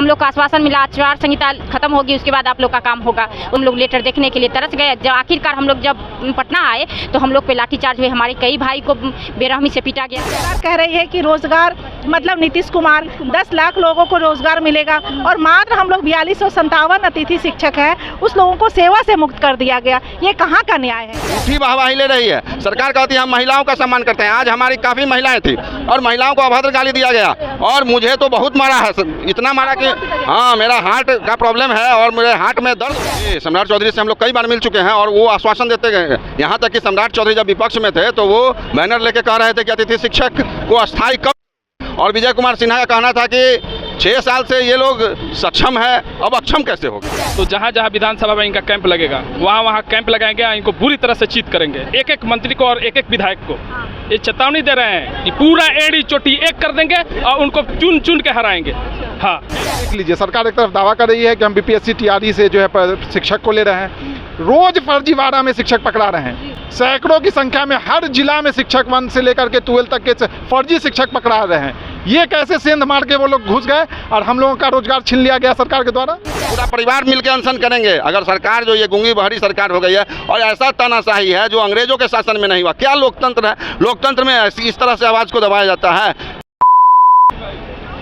लोग को आश्वासन मिला आचार संहिता खत्म होगी उसके बाद आप लोग का काम होगा। हम लोग लेटर देखने के लिए तरस गए। जब आखिरकार हम लोग जब पटना आए तो हम लोग पे लाठीचार्ज हुए, हमारे कई भाई को बेरहमी से पीटा गया। सरकार कह रही है कि रोजगार मतलब नीतीश कुमार 10 लाख लोगों को रोजगार मिलेगा और मात्र हम लोग 4257 अतिथि शिक्षक हैं, उस लोगों को सेवा से मुक्त कर दिया गया। ये कहाँ का न्याय है? झूठी वाहवाही ले रही है सरकार। कहती है हम महिलाओं का सम्मान करते हैं। आज हमारी काफ़ी महिलाएं थी और महिलाओं को अभद्र गाली दिया गया और मुझे तो बहुत मारा है, इतना मारा कि हाँ मेरा हार्ट का प्रॉब्लम है और मेरे हार्ट में दर्द। सम्राट चौधरी से हम लोग कई बार मिल चुके हैं और वो आश्वासन देते गए। यहाँ तक कि सम्राट चौधरी जब विपक्ष में थे तो वो बैनर लेके कह रहे थे कि अतिथि शिक्षक को अस्थायी कब, और विजय कुमार सिन्हा का कहना था कि 6 साल से ये लोग सक्षम है, अब अक्षम कैसे होगा। तो जहाँ जहाँ विधानसभा में इनका कैंप लगेगा वहाँ वहाँ कैंप लगाएंगे, इनको बुरी तरह से चीत करेंगे। एक एक मंत्री को और एक एक विधायक को ये चेतावनी दे रहे हैं कि पूरा एड़ी चोटी एक कर देंगे और उनको चुन चुन के हराएंगे। हाँ देख लीजिए, सरकार एक तरफ दावा कर रही है कि हम बीपीएससी टीआरई से जो है शिक्षक को ले रहे हैं, रोज फर्जीवाड़ा में शिक्षक पकड़ा रहे हैं। सैकड़ों की संख्या में हर जिला में शिक्षक 1 से लेकर के 12 तक के फर्जी शिक्षक पकड़ा रहे हैं। ये कैसे सेंध मार के वो लोग घुस गए और हम लोगों का रोजगार छीन लिया गया सरकार के द्वारा। पूरा परिवार मिलकर अनशन करेंगे अगर सरकार जो ये गूंगी बहरी सरकार हो गई है और ऐसा तानाशाही है जो अंग्रेजों के शासन में नहीं हुआ। क्या लोकतंत्र है? लोकतंत्र में इस तरह से आवाज़ को दबाया जाता है।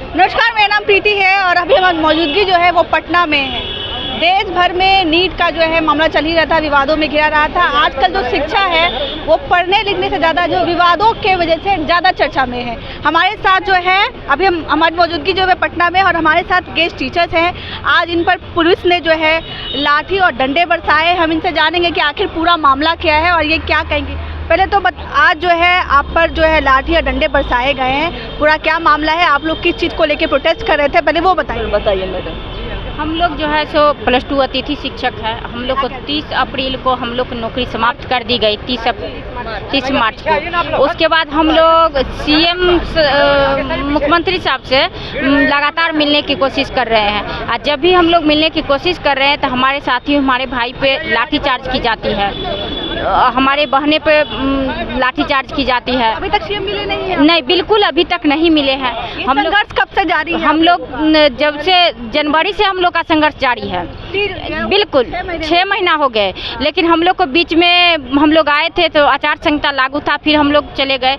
नमस्कार, मेरा नाम प्रीति है और अभी हमारी मौजूदगी जो है वो पटना में है। देश भर में नीट का जो है मामला चल ही रहा था, विवादों में घिरा रहा था। आजकल जो शिक्षा है वो पढ़ने लिखने से ज़्यादा जो विवादों के वजह से ज़्यादा चर्चा में है। हमारे साथ जो है अभी हमारी मौजूदगी जो है पटना में और हमारे साथ गेस्ट टीचर्स हैं। आज इन पर पुलिस ने जो है लाठी और डंडे बरसाए। हम इनसे जानेंगे कि आखिर पूरा मामला क्या है और ये क्या कहेंगे। पहले तो आज जो है आप पर जो है लाठी और डंडे बरसाए गए हैं, पूरा क्या मामला है? आप लोग किस चीज़ को लेके प्रोटेस्ट कर रहे थे, पहले वो बताइए मैडम। हम लोग जो है सो +2 अतिथि शिक्षक है। हम लोग को 30 अप्रैल को हम लोग की नौकरी समाप्त कर दी गई, 30 मार्च को। उसके बाद हम लोग सीएम मुख्यमंत्री साहब से लगातार मिलने की कोशिश कर रहे हैं। और जब भी हम लोग मिलने की कोशिश कर रहे हैं तो हमारे साथी हमारे भाई पे लाठीचार्ज की जाती है, हमारे बहने पे लाठीचार्ज की जाती है। अभी तक सीएम मिले नहीं है? नहीं, बिल्कुल अभी तक नहीं मिले हैं। हम लोग कब से जारी है? हम लोग जब से जनवरी से हम लोग का संघर्ष जारी है। बिल्कुल 6 महीना हो गए, लेकिन हम लोग को बीच में हम लोग आए थे तो आचार संहिता लागू था, फिर हम लोग चले गए।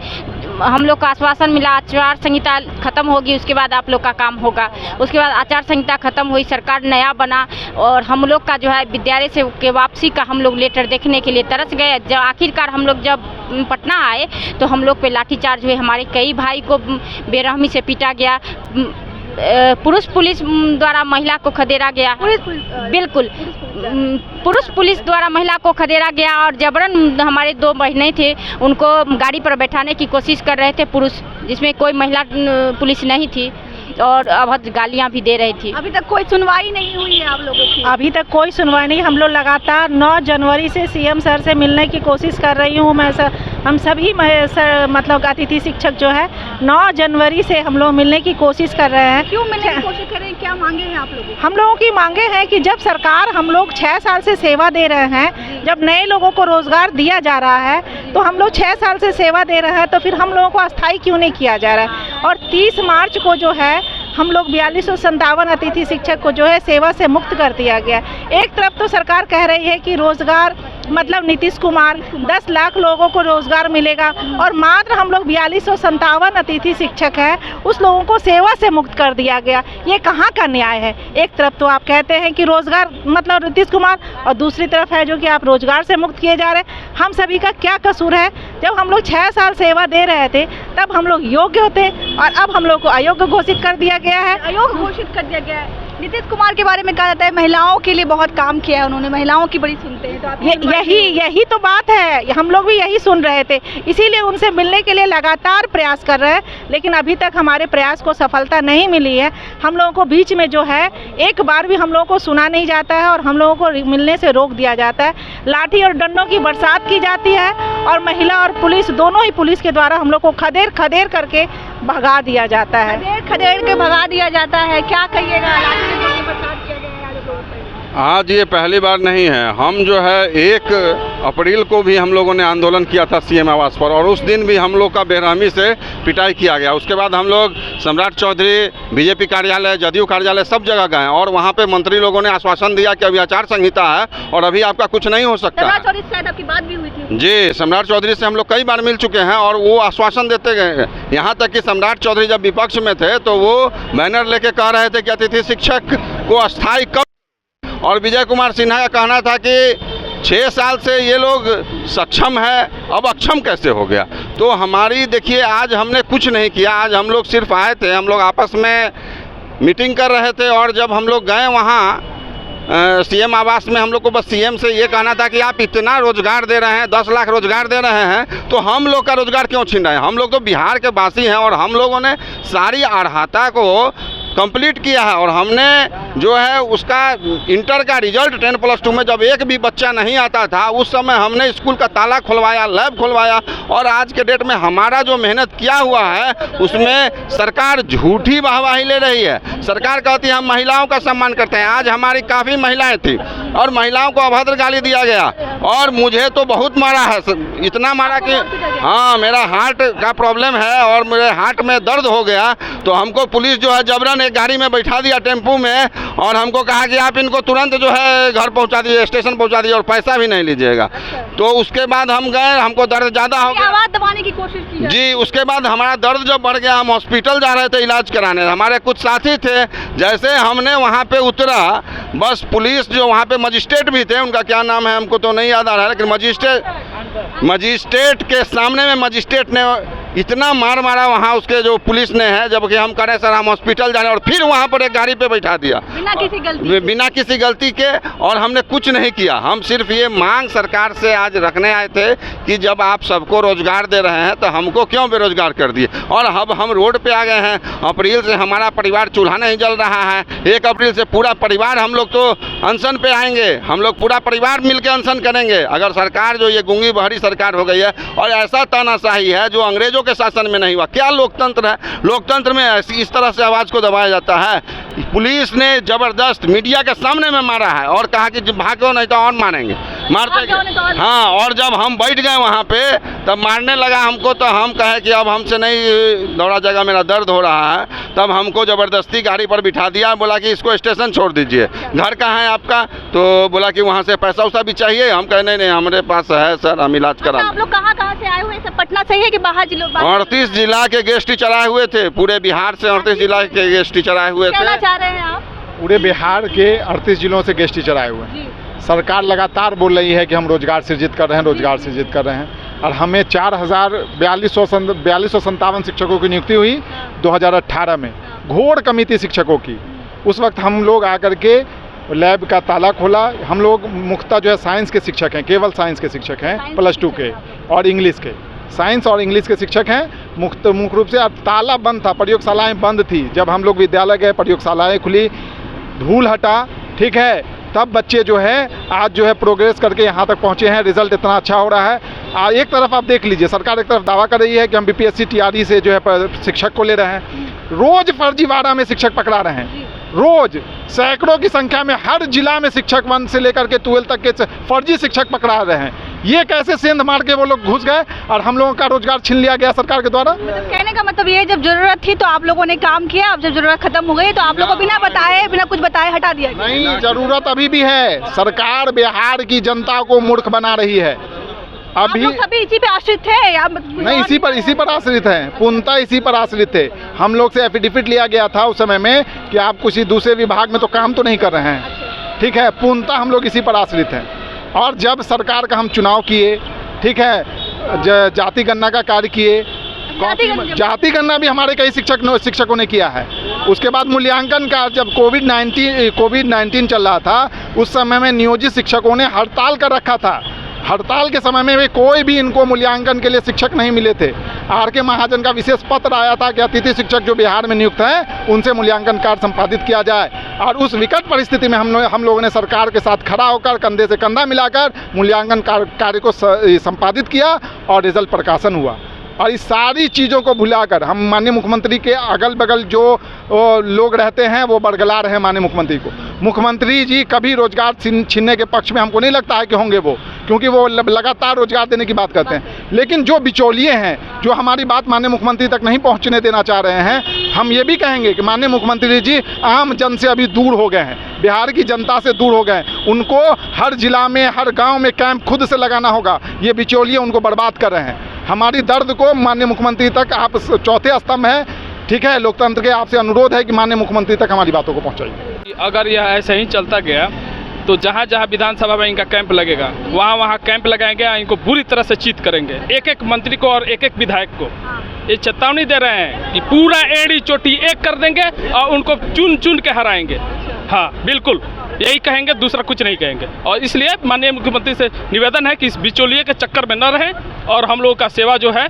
हम लोग को आश्वासन मिला आचार संहिता खत्म होगी उसके बाद आप लोग का काम होगा। उसके बाद आचार संहिता खत्म हुई, सरकार नया बना और हम लोग का जो है विद्यालय से के वापसी का हम लोग लेटर देखने के लिए तरस गए। जब आखिरकार हम लोग जब पटना आए तो हम लोग पे लाठीचार्ज हुए, हमारे कई भाई को बेरहमी से पीटा गया। पुलिस द्वारा महिला को खदेड़ा गया। बिल्कुल पुरुष पुलिस द्वारा महिला को खदेड़ा गया और जबरन हमारे 2 बहनें थे उनको गाड़ी पर बैठाने की कोशिश कर रहे थे पुरुष, जिसमें कोई महिला पुलिस नहीं थी और अभद्र गालियां भी दे रही थी। अभी तक कोई सुनवाई नहीं हुई है आप लोगों की? अभी तक कोई सुनवाई नहीं। हम लोग लगातार 9 जनवरी से सीएम सर से मिलने की कोशिश कर रही हूँ मैं। हम सभी मतलब अतिथि शिक्षक जो है 9 जनवरी से हम लोग मिलने की कोशिश कर रहे हैं। क्यों मिलने की कोशिश कर रहे हैं? क्या मांगे हैं आप लोगों? हम लोगों की मांगे हैं कि जब सरकार हम लोग 6 साल से सेवा दे रहे हैं, जब नए लोगों को रोजगार दिया जा रहा है तो हम लोग 6 साल से सेवा दे रहे हैं, तो फिर हम लोगों को अस्थायी क्यों नहीं किया जा रहा है? और 30 मार्च को जो है हम लोग 4257 अतिथि शिक्षक को जो है सेवा से मुक्त कर दिया गया। एक तरफ तो सरकार कह रही है कि रोजगार मतलब नीतीश कुमार 10 लाख लोगों को रोजगार मिलेगा और मात्र हम लोग 4257 अतिथि शिक्षक हैं, उस लोगों को सेवा से मुक्त कर दिया गया। ये कहाँ का न्याय है? एक तरफ तो आप कहते हैं कि रोजगार मतलब नीतीश कुमार और दूसरी तरफ है जो कि आप रोजगार से मुक्त किए जा रहे हैं। हम सभी का क्या कसूर है? जब हम लोग 6 साल सेवा दे रहे थे तब हम लोग योग्य होते और अब हम लोग को अयोग्य घोषित कर दिया गया है। अयोग्य घोषित कर दिया गया है। नीतीश कुमार के बारे में कहा जाता है महिलाओं के लिए बहुत काम किया है उन्होंने, महिलाओं की बड़ी सुनते हैं। तो आप यही तो बात है, हम लोग भी यही सुन रहे थे, इसीलिए उनसे मिलने के लिए लगातार प्रयास कर रहे हैं, लेकिन अभी तक हमारे प्रयास को सफलता नहीं मिली है। हम लोगों को बीच में जो है एक बार भी हम लोगों को सुना नहीं जाता है और हम लोगों को मिलने से रोक दिया जाता है। लाठी और डंडों की बरसात की जाती है और महिला और पुलिस दोनों ही पुलिस के द्वारा हम लोग को खदेड़ करके भगा दिया जाता है। खदेड़ के भगा दिया जाता है। क्या कहिएगा? आज ये पहली बार नहीं है। हम जो है 1 अप्रैल को भी हम लोगों ने आंदोलन किया था सीएम आवास पर, और उस दिन भी हम लोग का बेरहमी से पिटाई किया गया। उसके बाद हम लोग सम्राट चौधरी, बीजेपी कार्यालय, जदयू कार्यालय सब जगह गए, और वहाँ पे मंत्री लोगों ने आश्वासन दिया कि अभी आचार संहिता है और अभी आपका कुछ नहीं हो सकता है। आपकी बात भी हुई थी जी, सम्राट चौधरी से हम लोग कई बार मिल चुके हैं और वो आश्वासन देते गए। यहाँ तक कि सम्राट चौधरी जब विपक्ष में थे तो वो बैनर लेके कह रहे थे कि अतिथि शिक्षक को अस्थायी कब, और विजय कुमार सिन्हा का कहना था कि 6 साल से ये लोग सक्षम है, अब अक्षम कैसे हो गया। तो हमारी देखिए, आज हमने कुछ नहीं किया। आज हम लोग सिर्फ आए थे, हम लोग आपस में मीटिंग कर रहे थे, और जब हम लोग गए वहाँ सीएम आवास में, हम लोग को बस सीएम से ये कहना था कि आप इतना रोजगार दे रहे हैं, 10 लाख रोजगार दे रहे हैं, तो हम लोग का रोजगार क्यों छीन रहे हैं। हम लोग तो बिहार के वासी हैं और हम लोगों ने सारी अर्हता को कंप्लीट किया है, और हमने जो है उसका इंटर का रिजल्ट 10+2 में जब एक भी बच्चा नहीं आता था, उस समय हमने स्कूल का ताला खुलवाया, लैब खुलवाया, और आज के डेट में हमारा जो मेहनत किया हुआ है उसमें सरकार झूठी वाहवाही ले रही है। सरकार कहती है हम महिलाओं का सम्मान करते हैं। आज हमारी काफ़ी महिलाएं थी और महिलाओं को अभद्र गाली दिया गया, और मुझे तो बहुत मारा है, इतना मारा कि हाँ, मेरा हार्ट का प्रॉब्लम है और मेरे हार्ट में दर्द हो गया। तो हमको पुलिस जो है जबरन एक गाड़ी में बैठा दिया टेम्पू में, और हमको कहा कि आप इनको तुरंत जो है घर पहुंचा दीजिए, स्टेशन पहुंचा दीजिए, और पैसा भी नहीं लीजिएगा। तो उसके बाद हम गए, हमको दर्द ज़्यादा हो गया, आवाज दबाने की कोशिश की जी। उसके बाद हमारा दर्द जब बढ़ गया, हम हॉस्पिटल जा रहे थे इलाज कराने, हमारे कुछ साथी थे, जैसे हमने वहाँ पे उतरा, बस पुलिस जो वहाँ पे मजिस्ट्रेट भी थे, उनका क्या नाम है हमको तो नहीं याद आ रहा है, लेकिन मजिस्ट्रेट के सामने में मजिस्ट्रेट ने इतना मार मारा वहाँ उसके जो पुलिस ने है, जबकि हम कह रहे सर हम हॉस्पिटल जा रहे हैं, और फिर वहाँ पर एक गाड़ी पे बैठा दिया बिना किसी गलती के, और हमने कुछ नहीं किया। हम सिर्फ ये मांग सरकार से आज रखने आए थे कि जब आप सबको रोजगार दे रहे हैं तो हमको क्यों बेरोजगार कर दिए। और अब हम रोड पे आ गए हैं। अप्रैल से हमारा परिवार चूल्हा नहीं जल रहा है, 1 अप्रैल से पूरा परिवार हम लोग तो अनशन पे आएंगे, हम लोग पूरा परिवार मिल के अनशन करेंगे। अगर सरकार जो ये गूंगी बहरी सरकार हो गई है, और ऐसा तानाशाही है जो अंग्रेजों के शासन में नहीं हुआ। क्या लोकतंत्र है? लोकतंत्र में इस तरह से आवाज को दबाया जाता है। पुलिस ने जबरदस्त मीडिया के सामने में मारा है और कहा कि भागो नहीं तो और मारेंगे, मारते हाँ। और जब हम बैठ गए वहाँ पे तब मारने लगा हमको, तो हम कहे कि अब हमसे नहीं दौड़ा जाएगा, मेरा दर्द हो रहा है। तब हमको जबरदस्ती गाड़ी पर बिठा दिया, बोला कि इसको स्टेशन छोड़ दीजिए। घर कहाँ है आपका? तो बोला कि वहाँ से पैसा उसा भी चाहिए। हम कहे नहीं हमारे पास है सर, हम इलाज करा। आप लोग कहाँ से आए हुए हैं? पटना से है कि बाहर जिलों? 38 जिला के गेस्ट टीचर आए हुए थे, पूरे बिहार से 38 जिला के गेस्ट टीचर आए हुए थे। कहना चाह रहे हैं आप? पूरे बिहार के 38 जिलों से गेस्ट टीचर आए हुए हैं। सरकार लगातार बोल रही है कि हम रोजगार सृजित कर रहे हैं, रोजगार सृजित कर रहे हैं, और हमें 4,4257 शिक्षकों की नियुक्ति हुई 2018 में, घोर कमी थी शिक्षकों की। उस वक्त हम लोग आकर के लैब का ताला खोला। हम लोग मुख्यतः जो है साइंस के शिक्षक हैं, केवल साइंस के शिक्षक हैं, +2 के, और इंग्लिश के, साइंस और इंग्लिश के शिक्षक हैं मुख्य रूप से। अब ताला बंद था, प्रयोगशालाएं बंद थी। जब हम लोग विद्यालय गए, प्रयोगशालाएं खुली, धूल हटा, ठीक है, तब बच्चे जो है आज जो है प्रोग्रेस करके यहाँ तक पहुँचे हैं। रिजल्ट इतना अच्छा हो रहा है। एक तरफ आप देख लीजिए, सरकार एक तरफ दावा कर रही है कि हम BPSC TRE से जो है शिक्षक को ले रहे हैं, रोज फर्जीवाड़ा में शिक्षक पकड़ा रहे हैं, रोज सैकड़ों की संख्या में हर जिला में शिक्षक 1 से लेकर के 12 तक के फर्जी शिक्षक पकड़ा रहे हैं। ये कैसे सेंध मार के वो लोग घुस गए और हम लोगों का रोजगार छीन लिया गया सरकार के द्वारा? कहने का मतलब ये, जब जरूरत थी तो आप लोगों ने काम किया, अब जब जरूरत खत्म हो गई तो आप लोगों को बिना बताए, बिना कुछ बताए हटा दिया। नहीं, जरूरत अभी भी है। सरकार बिहार की जनता को मूर्ख बना रही है। अभी सभी इसी पे आश्रित थे या नहीं? इसी पर आश्रित हैं, पूर्णतः इसी पर आश्रित थे। हम लोग से एफिडेविट लिया गया था उस समय में कि आप किसी दूसरे विभाग में तो काम तो नहीं कर रहे हैं, ठीक है। पूर्णतः हम लोग इसी पर आश्रित हैं। और जब सरकार का हम चुनाव किए, ठीक है, जाति गणना का कार्य किए, जाति गणना भी हमारे कई शिक्षकों ने किया है। उसके बाद मूल्यांकन का, जब कोविड-19 चल रहा था, उस समय में नियोजित शिक्षकों ने हड़ताल कर रखा था। हड़ताल के समय में कोई भी इनको मूल्यांकन के लिए शिक्षक नहीं मिले थे। RK महाजन का विशेष पत्र आया था कि अतिथि शिक्षक जो बिहार में नियुक्त हैं उनसे मूल्यांकन कार्य संपादित किया जाए। और उस विकट परिस्थिति में हम लोगों ने सरकार के साथ खड़ा होकर, कंधे से कंधा मिलाकर मूल्यांकन कार्य को संपादित किया और रिजल्ट प्रकाशन हुआ। और इस सारी चीज़ों को भुलाकर हम माननीय मुख्यमंत्री के अगल बगल जो लोग रहते हैं वो बरगला रहे हैं माननीय मुख्यमंत्री को। मुख्यमंत्री जी कभी रोजगार छीनने के पक्ष में हमको नहीं लगता है कि होंगे वो, क्योंकि वो लगातार रोजगार देने की बात करते हैं। लेकिन जो बिचौलिए हैं, जो हमारी बात माननीय मुख्यमंत्री तक नहीं पहुंचने देना चाह रहे हैं, हम ये भी कहेंगे कि माननीय मुख्यमंत्री जी आम जन से अभी दूर हो गए हैं, बिहार की जनता से दूर हो गए। उनको हर जिला में, हर गांव में कैंप खुद से लगाना होगा। ये बिचौलिए उनको बर्बाद कर रहे हैं। हमारी दर्द को माननीय मुख्यमंत्री तक, आप चौथे स्तंभ हैं, ठीक है, लोकतंत्र के आपसे अनुरोध है कि माननीय मुख्यमंत्री तक हमारी बातों को पहुँचाइए। अगर यह ऐसे ही चलता गया तो जहाँ जहाँ विधानसभा में इनका कैंप लगेगा वहाँ कैंप लगाएंगे, इनको बुरी तरह से चीत करेंगे, एक एक मंत्री को और एक एक विधायक को। ये चेतावनी दे रहे हैं कि पूरा एड़ी चोटी एक कर देंगे और उनको चुन चुन के हराएंगे। हाँ बिल्कुल, यही कहेंगे, दूसरा कुछ नहीं कहेंगे। और इसलिए माननीय मुख्यमंत्री से निवेदन है कि इस बिचौलिए के चक्कर में न रहें और हम लोगों का सेवा जो है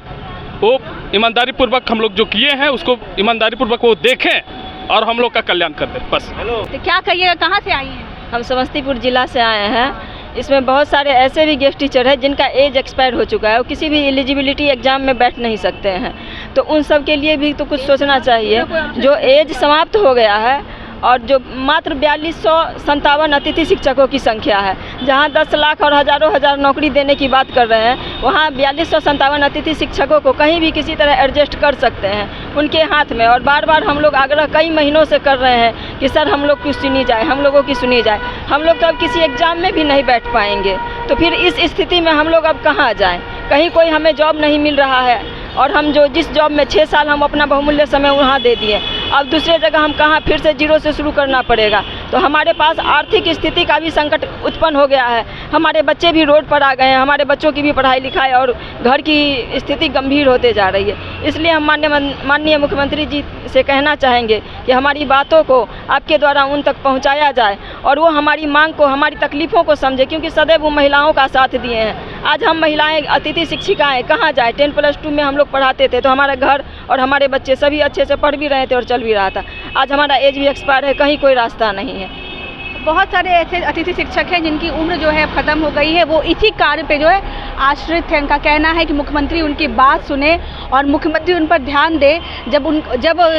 वो ईमानदारी पूर्वक हम लोग जो किए हैं उसको ईमानदारी पूर्वक वो देखें और हम लोग का कल्याण कर दें, बस। तो क्या कहिएगा, कहाँ से आई हैं? हम समस्तीपुर जिला से आए हैं। इसमें बहुत सारे ऐसे भी गेस्ट टीचर हैं जिनका एज एक्सपायर हो चुका है, वो किसी भी एलिजिबिलिटी एग्जाम में बैठ नहीं सकते हैं, तो उन सब के लिए भी तो कुछ सोचना चाहिए। जो एज समाप्त हो गया है और जो मात्र 4257 अतिथि शिक्षकों की संख्या है, जहां 10 लाख और हज़ारों हजार नौकरी देने की बात कर रहे हैं, वहां 4257 अतिथि शिक्षकों को कहीं भी किसी तरह एडजस्ट कर सकते हैं उनके हाथ में। और बार बार हम लोग आग्रह कई महीनों से कर रहे हैं कि सर हम लोग की सुनी जाए, हम लोगों की सुनी जाए। हम लोग तो अब किसी एग्ज़ाम में भी नहीं बैठ पाएंगे, तो फिर इस स्थिति में हम लोग अब कहाँ जाएँ? कहीं कोई हमें जॉब नहीं मिल रहा है और हम जो जिस जॉब में 6 साल हम अपना बहुमूल्य समय वहाँ दे दिए, अब दूसरे जगह हम कहाँ फिर से जीरो से शुरू करना पड़ेगा। तो हमारे पास आर्थिक स्थिति का भी संकट उत्पन्न हो गया है, हमारे बच्चे भी रोड पर आ गए हैं, हमारे बच्चों की भी पढ़ाई लिखाई और घर की स्थिति गंभीर होते जा रही है। इसलिए हम माननीय मुख्यमंत्री जी से कहना चाहेंगे कि हमारी बातों को आपके द्वारा उन तक पहुँचाया जाए और वो हमारी मांग को, हमारी तकलीफ़ों को समझे, क्योंकि सदैव वो महिलाओं का साथ दिए हैं। आज हम महिलाएँ अतिथि शिक्षिकाएँ कहाँ जाए? 10+2 में हम लोग पढ़ाते थे तो हमारा घर और हमारे बच्चे सभी अच्छे से पढ़ भी रहे थे और चल भी रहा था। आज हमारा एज भी एक्सपायर है, कहीं कोई रास्ता नहीं है। बहुत सारे ऐसे अतिथि शिक्षक हैं जिनकी उम्र जो है ख़त्म हो गई है, वो इसी कार्य पे जो है आश्रित है। उनका कहना है कि मुख्यमंत्री उनकी बात सुने और मुख्यमंत्री उन पर ध्यान दे। जब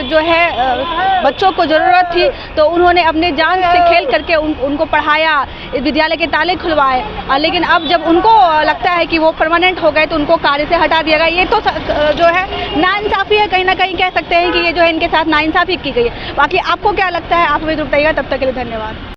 जो है बच्चों को ज़रूरत थी तो उन्होंने अपने जान से खेल करके उनको पढ़ाया, विद्यालय के ताले खुलवाए, लेकिन अब जब उनको लगता है कि वो परमानेंट हो गए तो उनको कार्य से हटा दिया गया। ये तो जो है नाइंसाफ़ी है, कहीं ना कहीं कह सकते हैं कि ये जो है इनके साथ नाइंसाफ़ी की गई है। बाकी आपको क्या लगता है, आप हमें बताइएगा। तब तक के लिए धन्यवाद।